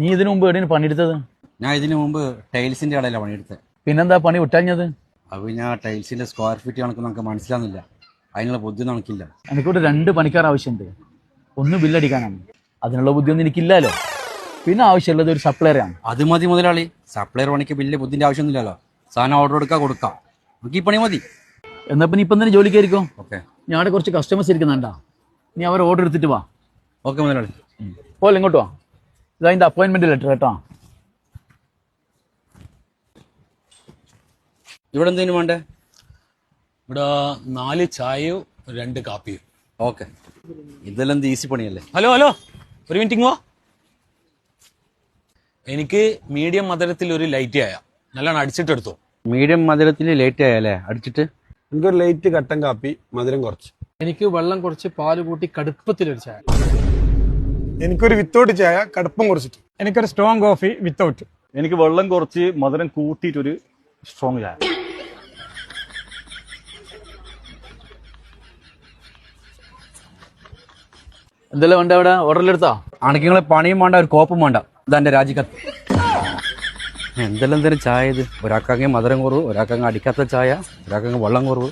നീ ഇതിനു മുമ്പ് എവിടെയാണ് പണിയെടുത്തത്? ഞാൻ ഇതിനു മുമ്പ് ടൈൽസിന്റെ കടയിലാണ് പണിയെടുത്തത്. പിന്നെന്താ പണി വിട്ടാഞ്ഞത്? അത് ഞാൻ ടൈൽസിന്റെ സ്ക്വയർ ഫീറ്റ് കണക്ക് നമുക്ക് മനസ്സിലാവുന്നില്ല, അതിനുള്ള ബുദ്ധി നമുക്കില്ല. എനിക്കൂടെ 2 പണിക്കാർ ആവശ്യമുണ്ട്. ഒന്ന് ബില്ലടിക്കാനാണ്, അതിനുള്ള ബുദ്ധിയൊന്നും എനിക്കില്ലല്ലോ. പിന്നെ ആവശ്യമുള്ളത് ഒരു സപ്ലയറാണ്. അത് മതി മുതലാളി, സപ്ലയർ പണിക്ക് വലിയ ബുദ്ധിന്റെ ആവശ്യമൊന്നുമില്ലല്ലോ. സാധനം ഓർഡർ കൊടുക്കാം, നമുക്ക് ഈ പണി മതി. എന്നാ പിന്നെ ഇപ്പം തന്നെ ജോലിക്കായിരിക്കും. ഓക്കെ, ഞാൻ കുറച്ച് കസ്റ്റമേഴ്സ് ഇരിക്കുന്നുണ്ടാ, നീ അവർ ഓർഡർ എടുത്തിട്ട് വാ. ഓക്കെ മുതലാളി. പോലെ ഇങ്ങോട്ട് വാ, ഇതതിൻ്റെ അപ്പോയിൻമെന്റ് ലെറ്റർ കേട്ടോ. ഇവിടെ എന്തെങ്കിലും വേണ്ടേ? ഇവിടെ 4 ചായയും 2 കാപ്പിയും. ഓക്കെ, ഇതെല്ലാം എന്ത് ഈസി പണിയല്ലേ. ഹലോ ഒരു മിനിറ്റ് വാ. എനിക്ക് മീഡിയം മധുരത്തിൽ ഒരു ലൈറ്റ് ചായ നല്ലോണം അടിച്ചിട്ടെടുത്തോ. മീഡിയം മധുരത്തിൽ ലേറ്റ് ആയല്ലേ അടിച്ചിട്ട്? എനിക്കൊരു ലൈറ്റ് കട്ടൻ കാപ്പി, മധുരം കുറച്ച്. എനിക്ക് വെള്ളം കുറച്ച്, പാല് കൂട്ടി കടുപ്പത്തിലൊരു ചായ. എനിക്കൊരു വിത്തൗട്ട് ചായ, കടുപ്പം കുറച്ചിട്ട്. എനിക്കൊരു സ്ട്രോങ് കോഫി വിത്തൗട്ട്. എനിക്ക് വെള്ളം കുറച്ച് മധുരം കൂട്ടിയിട്ടൊരു സ്ട്രോങ് ചായ. എന്തെല്ലാം വേണ്ട അവിടെ? ഓർഡറിലെടുത്താ? ആണെങ്കിൽ നിങ്ങളെ പണിയും വേണ്ട, ഒരു കോപ്പും വേണ്ട. ഇതാൻ്റെ രാജിക്കത്ത്. എന്തെല്ലാം ചായ ഇത്? ഒരാൾക്കങ്ങ് മധുരം കുറവ്, ഒരാൾക്കങ്ങ് അടിക്കാത്ത ചായ, ഒരാൾക്കങ്ങ് വെള്ളം കുറവ്.